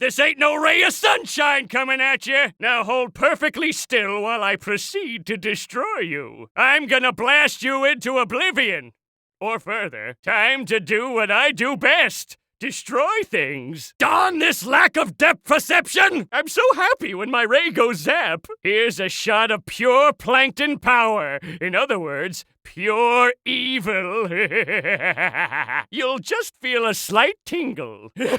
This ain't no ray of sunshine coming at you! Now hold perfectly still while I proceed to destroy you. I'm gonna blast you into oblivion. Or further, time to do what I do best. Destroy things. Darn this lack of depth perception! I'm so happy when my ray goes zap. Here's a shot of pure Plankton power. In other words, pure evil. You'll just feel a slight tingle. Eat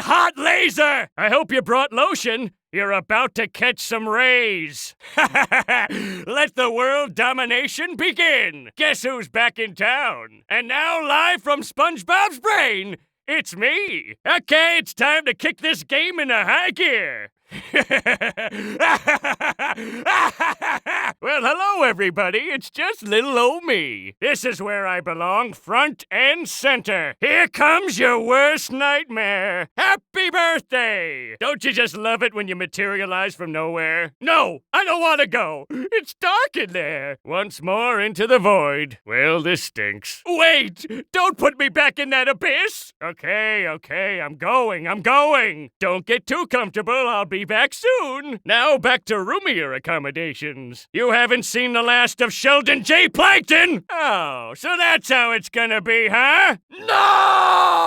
hot laser! I hope you brought lotion. You're about to catch some rays. Let the world domination begin. Guess who's back in town? And now live from SpongeBob's brain, it's me. Okay, it's time to kick this game into high gear. Well, hello, everybody. It's just little old me. This is where I belong, front and center. Here comes your worst nightmare. Happy birthday! Don't you just love it when you materialize from nowhere? No, I don't want to go. It's dark in there. Once more into the void. Well, this stinks. Wait! Don't put me back in that abyss! Okay, I'm going. Don't get too comfortable. I'll be back soon. Now back to roomier accommodations. You haven't seen the last of Sheldon J. Plankton? Oh, so that's how it's gonna be, huh? No!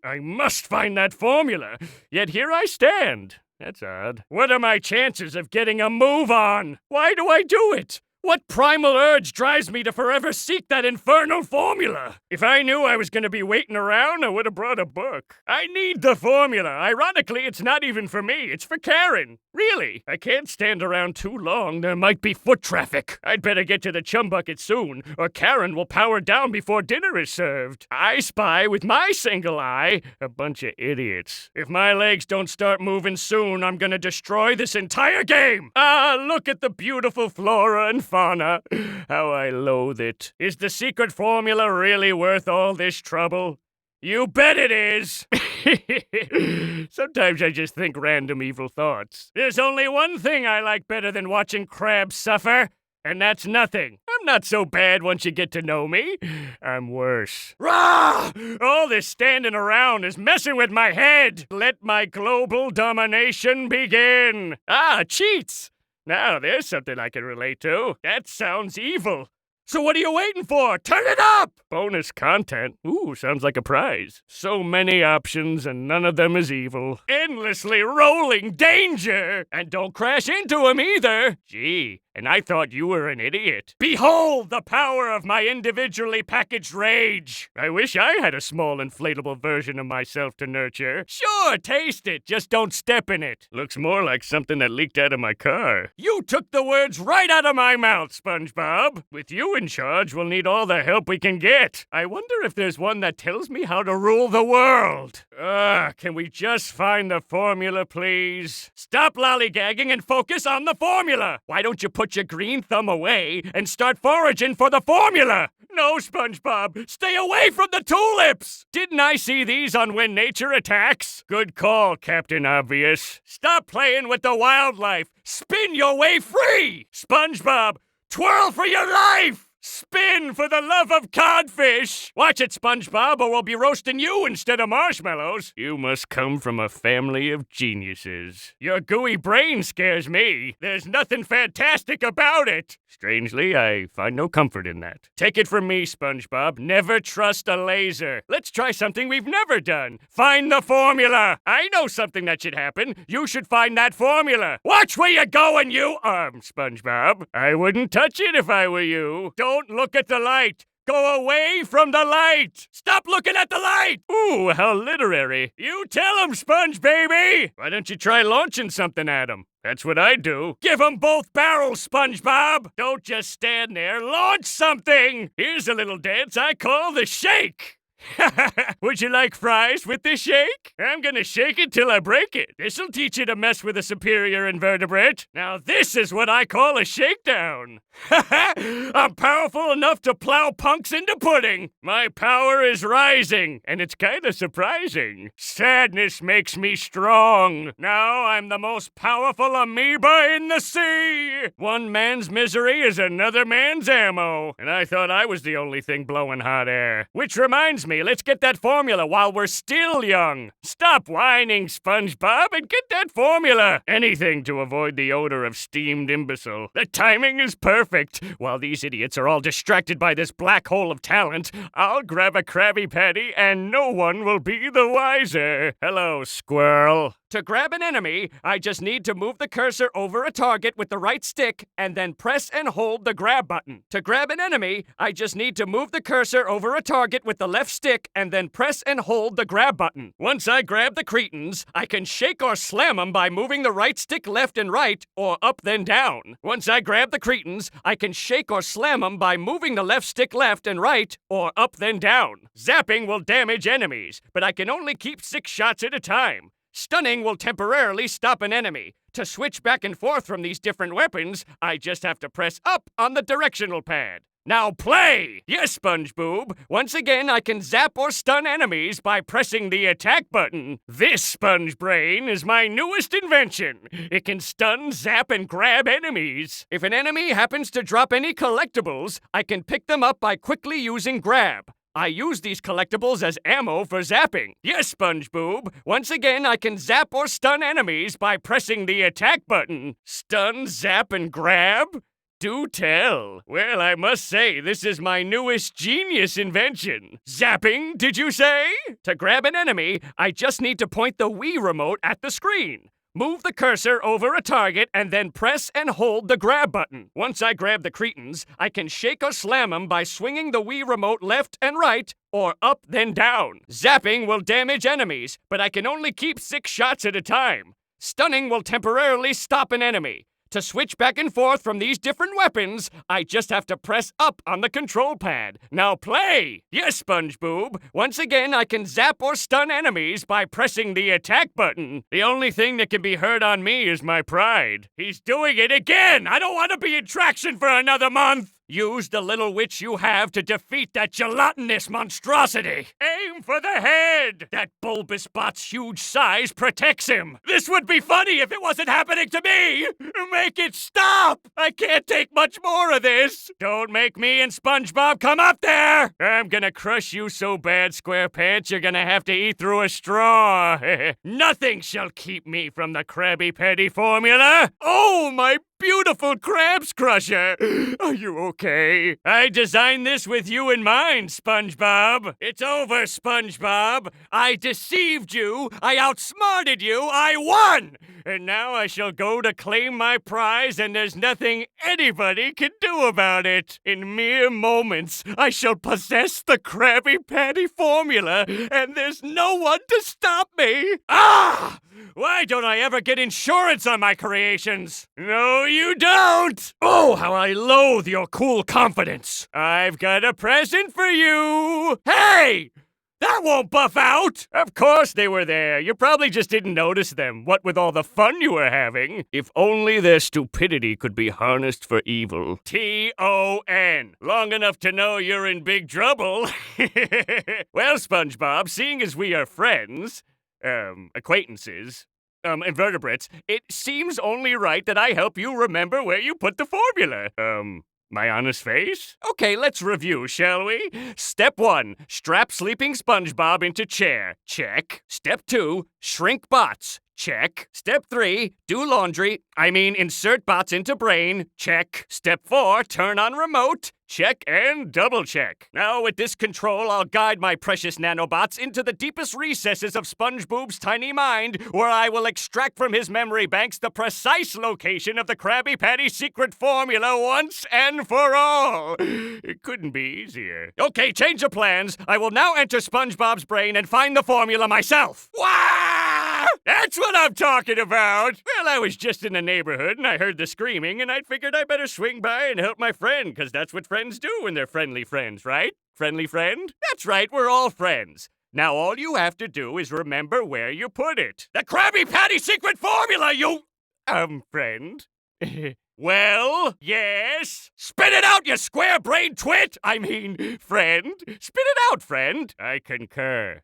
I must find that formula. Yet here I stand. That's odd. What are my chances of getting a move on? Why do I do it? What primal urge drives me to forever seek that infernal formula? If I knew I was going to be waiting around, I would have brought a book. I need the formula. Ironically, it's not even for me. It's for Karen. Really. I can't stand around too long. There might be foot traffic. I'd better get to the chum bucket soon, or Karen will power down before dinner is served. I spy with my single eye a bunch of idiots. If my legs don't start moving soon, I'm going to destroy this entire game. Ah, look at the beautiful flora and fauna. How I loathe it. Is the secret formula really worth all this trouble? You bet it is! Sometimes I just think random evil thoughts. There's only one thing I like better than watching Krab suffer, and that's nothing. I'm not so bad once you get to know me. I'm worse. Rah! All this standing around is messing with my head. Let my global domination begin. Ah, cheats! Now, there's something I can relate to. That sounds evil. So what are you waiting for? Turn it up! Bonus content. Ooh, sounds like a prize. So many options, and none of them is evil. Endlessly rolling danger! And don't crash into him either! Gee, and I thought you were an idiot. Behold the power of my individually packaged rage! I wish I had a small inflatable version of myself to nurture. Sure, taste it, just don't step in it. Looks more like something that leaked out of my car. You took the words right out of my mouth, SpongeBob. With you in charge, we'll need all the help we can get. I wonder if there's one that tells me how to rule the world. Can we just find the formula, please? Stop lollygagging and focus on the formula! Why don't you put your green thumb away and start foraging for the formula? No, SpongeBob, stay away from the tulips! Didn't I see these on When Nature Attacks? Good call, Captain Obvious. Stop playing with the wildlife. Spin your way free! SpongeBob, twirl for your life! Spin for the love of codfish! Watch it, SpongeBob, or we'll be roasting you instead of marshmallows. You must come from a family of geniuses. Your gooey brain scares me. There's nothing fantastic about it. Strangely, I find no comfort in that. Take it from me, SpongeBob. Never trust a laser. Let's try something we've never done. Find the formula. I know something that should happen. You should find that formula. Watch where you're going, you SpongeBob. I wouldn't touch it if I were you. Don't look at the light. Go away from the light! Stop looking at the light! Ooh, how literary. You tell him, Sponge Baby! Why don't you try launching something at him? That's what I do. Give 'em both barrels, SpongeBob! Don't just stand there. Launch something! Here's a little dance I call the shake! Would you like fries with this shake? I'm gonna shake it till I break it. This'll teach you to mess with a superior invertebrate. Now this is what I call a shakedown. I'm powerful enough to plow punks into pudding. My power is rising, and it's kinda surprising. Sadness makes me strong. Now I'm the most powerful amoeba in the sea. One man's misery is another man's ammo. And I thought I was the only thing blowing hot air. Which reminds me, me. Let's get that formula while we're still young. Stop whining, SpongeBob, and get that formula. Anything to avoid the odor of steamed imbecile. The timing is perfect. While these idiots are all distracted by this black hole of talent, I'll grab a Krabby Patty and no one will be the wiser. Hello, squirrel. To grab an enemy, I just need to move the cursor over a target with the right stick and then press and hold the grab button. To grab an enemy, I just need to move the cursor over a target with the left stick and then press and hold the grab button. Once I grab the cretins, I can shake or slam them by moving the right stick left and right, or up then down. Once I grab the cretins, I can shake or slam them by moving the left stick left and right, or up then down. Zapping will damage enemies, but I can only keep 6 shots at a time. Stunning will temporarily stop an enemy. To switch back and forth from these different weapons, I just have to press up on the directional pad. Now play! Yes, SpongeBob. Once again, I can zap or stun enemies by pressing the attack button. This sponge brain is my newest invention. It can stun, zap, and grab enemies. If an enemy happens to drop any collectibles, I can pick them up by quickly using grab. I use these collectibles as ammo for zapping. Yes, SpongeBob. Once again, I can zap or stun enemies by pressing the attack button. Stun, zap, and grab? Do tell. Well, I must say, this is my newest genius invention. Zapping, did you say? To grab an enemy, I just need to point the Wii remote at the screen. Move the cursor over a target and then press and hold the grab button. Once I grab the cretins, I can shake or slam them by swinging the Wii remote left and right, or up then down. Zapping will damage enemies, but I can only keep 6 shots at a time. Stunning will temporarily stop an enemy. To switch back and forth from these different weapons, I just have to press up on the control pad. Now play! Yes, SpongeBob. Once again, I can zap or stun enemies by pressing the attack button. The only thing that can be heard on me is my pride. He's doing it again! I don't want to be in traction for another month! Use the little witch you have to defeat that gelatinous monstrosity. Aim for the head! That bulbous bot's huge size protects him. This would be funny if it wasn't happening to me! Make it stop! I can't take much more of this! Don't make me and SpongeBob come up there! I'm gonna crush you so bad, SquarePants, you're gonna have to eat through a straw. Nothing shall keep me from the Krabby Patty formula! Oh, my beautiful Krabs Crusher! Are you okay? I designed this with you in mind, SpongeBob. It's over, SpongeBob. I deceived you. I outsmarted you. I won! And now I shall go to claim my prize, and there's nothing anybody can do about it. In mere moments, I shall possess the Krabby Patty formula, and there's no one to stop me. Ah! Why don't I ever get insurance on my creations? No, you don't! Oh, how I loathe your cool confidence. I've got a present for you. Hey! That won't buff out! Of course they were there. You probably just didn't notice them, what with all the fun you were having. If only their stupidity could be harnessed for evil. T-O-N. Long enough to know you're in big trouble. Well, SpongeBob, seeing as we are friends, acquaintances, invertebrates, it seems only right that I help you remember where you put the formula. My honest face? Okay, let's review, shall we? Step 1, strap sleeping SpongeBob into chair. Check. Step 2, shrink bots. Check. Step 3, do laundry. Insert bots into brain. Check. Step 4, turn on remote. Check and double check. Now with this control, I'll guide my precious nanobots into the deepest recesses of SpongeBob's tiny mind, where I will extract from his memory banks the precise location of the Krabby Patty secret formula once and for all. It couldn't be easier. Okay, change of plans. I will now enter SpongeBob's brain and find the formula myself. Wah! That's what I'm talking about! Well, I was just in the neighborhood and I heard the screaming and I figured I better swing by and help my friend, because that's what friends do when they're friendly friends, right? Friendly friend? That's right, we're all friends. Now all you have to do is remember where you put it. The Krabby Patty secret formula, you... friend? Well, yes? Spit it out, you square-brained twit! Friend. Spit it out, friend. I concur.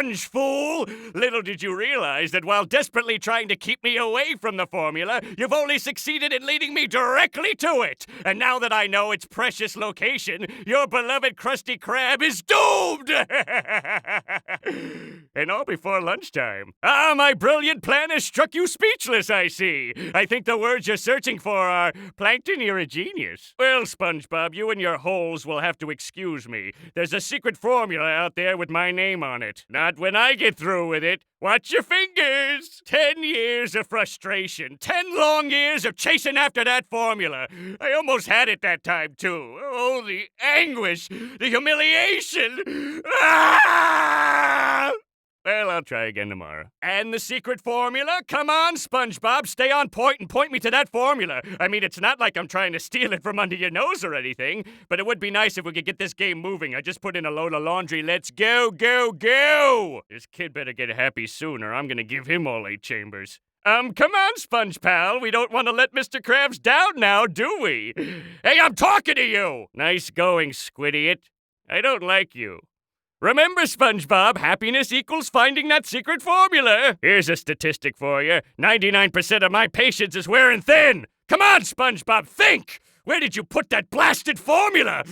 sponge, fool! Little did you realize that while desperately trying to keep me away from the formula, you've only succeeded in leading me directly to it! And now that I know its precious location, your beloved Krusty Krab is doomed! And all before lunchtime. Ah, my brilliant plan has struck you speechless, I see. I think the words you're searching for are, Plankton, you're a genius. Well, SpongeBob, you and your holes will have to excuse me. There's a secret formula out there with my name on it. Not when I get through with it. Watch your fingers! 10 years of frustration. 10 long years of chasing after that formula. I almost had it that time, too. Oh, the anguish! The humiliation! Ah! Well, I'll try again tomorrow. And the secret formula? Come on, SpongeBob, stay on point and point me to that formula. I mean, it's not like I'm trying to steal it from under your nose or anything, but it would be nice if we could get this game moving. I just put in a load of laundry. Let's go, go, go! This kid better get happy soon or I'm gonna give him all 8 chambers. Come on, Sponge Pal. We don't want to let Mr. Krabs down now, do we? Hey, I'm talking to you! Nice going, Squidiot. I don't like you. Remember, SpongeBob, happiness equals finding that secret formula. Here's a statistic for you. 99% of my patience is wearing thin. Come on, SpongeBob, think! Where did you put that blasted formula?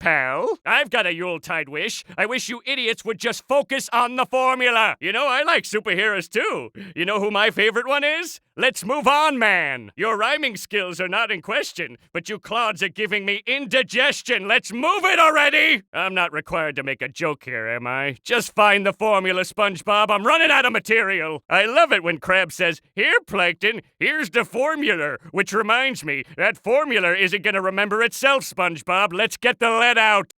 Pal? I've got a Yuletide wish. I wish you idiots would just focus on the formula. You know, I like superheroes too. You know who my favorite one is? Let's Move On Man. Your rhyming skills are not in question, but you clods are giving me indigestion. Let's move it already! I'm not required to make a joke here, am I? Just find the formula, SpongeBob. I'm running out of material. I love it when Krab says, "Here, Plankton, here's the formula," which reminds me, that formula isn't gonna remember itself, SpongeBob. Let's get the lead out.